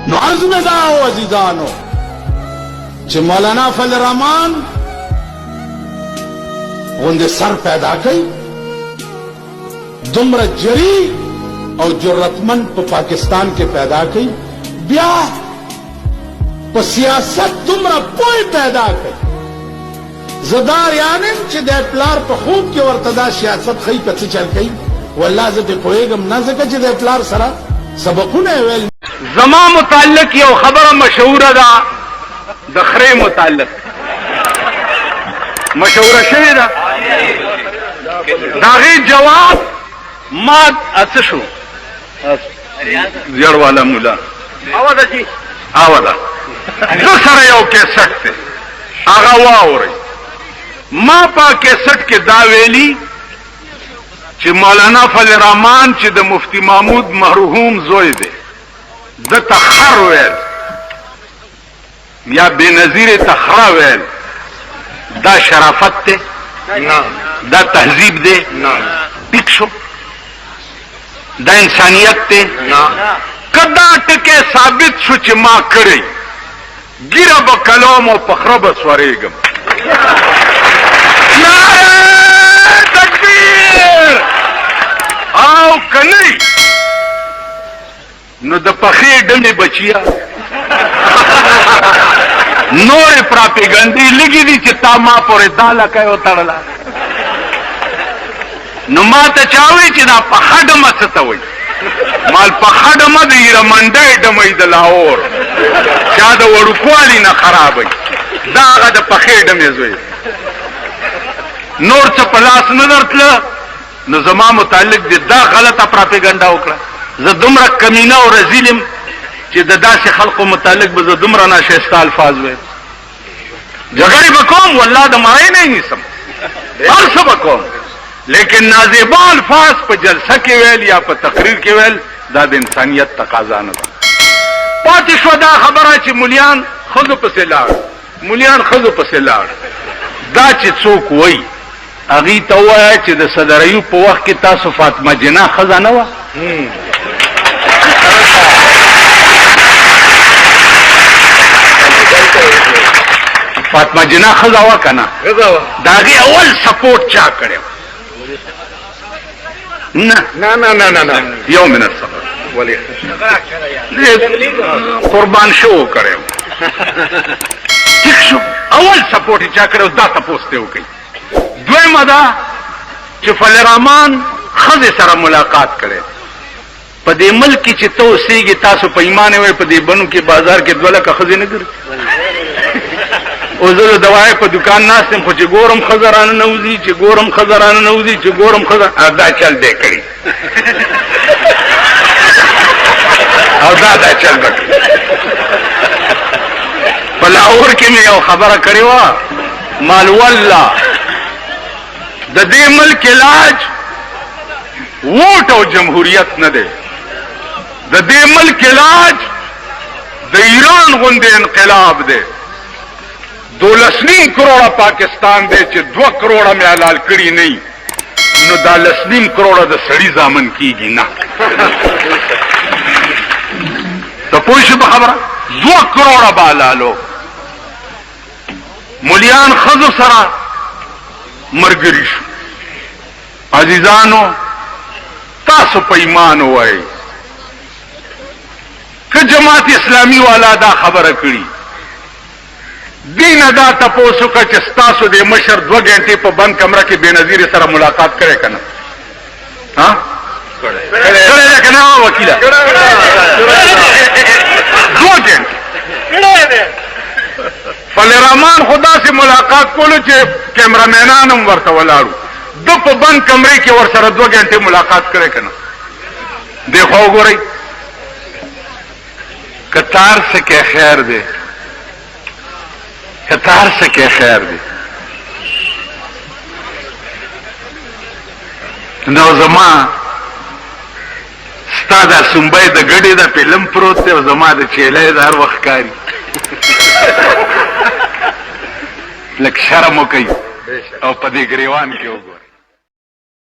no अर्ज में दाओ अजीजानो चे मौलाना फजल रहमान उनके सर पैदा कई दुमर जरी और जुर्रतमंद पे पाकिस्तान के पैदा कई ब्याह पे सियासत दुमर पोई पैदा कई जदार यानी चे दे प्लार पे खूब के वर्तदा सियासत खई कच्चे चल गई वल्लाह जब पोएगम ना सके चे दे प्लार सरा सबकुन वेल जमा मुताल्लिक यो खबर मशहूर दा दखरे मुताल्लिक मशहूर शवी दा दागी जवाब माद असशु जड़ वाला मुला आवादा जी आवादा जो सर यो के सकते आगा वा हो रही मां पा के सट के दावेली च मौलाना फजल रहमान च द मुफ्ती महमूद मरहूम जोए दे द तखर वेल या बेनजीर तखरा वेल दा शराफत दे दा तहजीब दे पिक्शो दा इंसानियत दे कदा टके साबित सुच मां करे गिरा बकलोम और पखरा बसवरेगम तकबीर आओ कनहीं नो द पखे डमे बचिया नोरे प्रापेगंदी लिगी दी चिता मां पोरे दाला कयो तड़ला नो मा त चावे ची ना पखड मत वही माल पखड मत हीरा मंडे डमई द लाहौर शाद वड़ुकवाली ना खराब है दागा द पखे डमे जोई नोर च पलास नजरतल न जमा मुतालिक दे दा गलत प्रापेगंडा उकड़ा ज दुमरा कमीना और रजीलिम चे ददा से खल्क मुतालिक ब दुमरा ना शेस्ता अल्फाज वे जगड़ी बकौम वल्लाह द माए नहीं सम हर सब बकौम लेकिन नाजेबा अल्फाज पर जलसा के वेल या पर तकरीर के वेल दाद इंसानियत तकाजा न पातिशवदा खबर चे मुलियान खुद पसे लाड़ मुलियान खुद पसे लाड़ दा चे चोक वही अगी तो है चे द सदरयू पे वक्त के तासु फातिमा जिना खजाना हुआ फातिमा जिना खजावा कना दागी अवल सपोर्ट चा करे ना ना ना ना ना ना यो मिनट सब वाले कुर्बान शो करे अवल सपोर्ट चा करे दा तपोस्ते हो गई द्वे मदा च फजल रहमान खज सरा मुलाकात करे पदे मुल्क की चितो सीगी तासु पैमाने हुए पदे बनू के बाजार के द्वला का खजे नगर उजर दवाए पर दुकान ना से कुछ गोरम खजरान नौजी च गोरम खजरान नौजी च गोरम खजर अदा चल दे करी अदा चल बक पलाहौर के में खबर करे वा मालवल्ला द दे मुल्क इलाज वोट और जमहूरियत न दे द दे मुल्क इलाज द ईरान गुंदे इनकलाब दे 2.5 करोड़ पाकिस्तान दे च 2 करोड़ में हलाल करी नहीं नो 2.5 करोड़ द सड़ी जामन कीगी ना तो पूछ खबर 2 करोड़ बाला लो मुलियान खजो सरा मरगरीश अजीजानो तासु पैमान हुआ कि जमात इस्लामी वाला दा खबर करी दीन अदा तपोसु का चस्तासु दे मशर 2 घंटे पर बंद कमरा के बेनजीर सरा मुलाकात करे कना हाँ करे कना वकीला 2 घंटे फजल रहमान खुदा से मुलाकात को कैमरामैनान वर्त वलाड़ू दुप बंद कमरे के और सर 2 घंटे मुलाकात करे कना देखो गो रही कतार से क्या खैर दे कतार से क्या खैर दे नौजमा स्तादा सुंबई द गड़ी द फिल्म प्रोत थे जमा द चेले हर वक्त कारी लग शर्म कई और पदी ग्रेवान के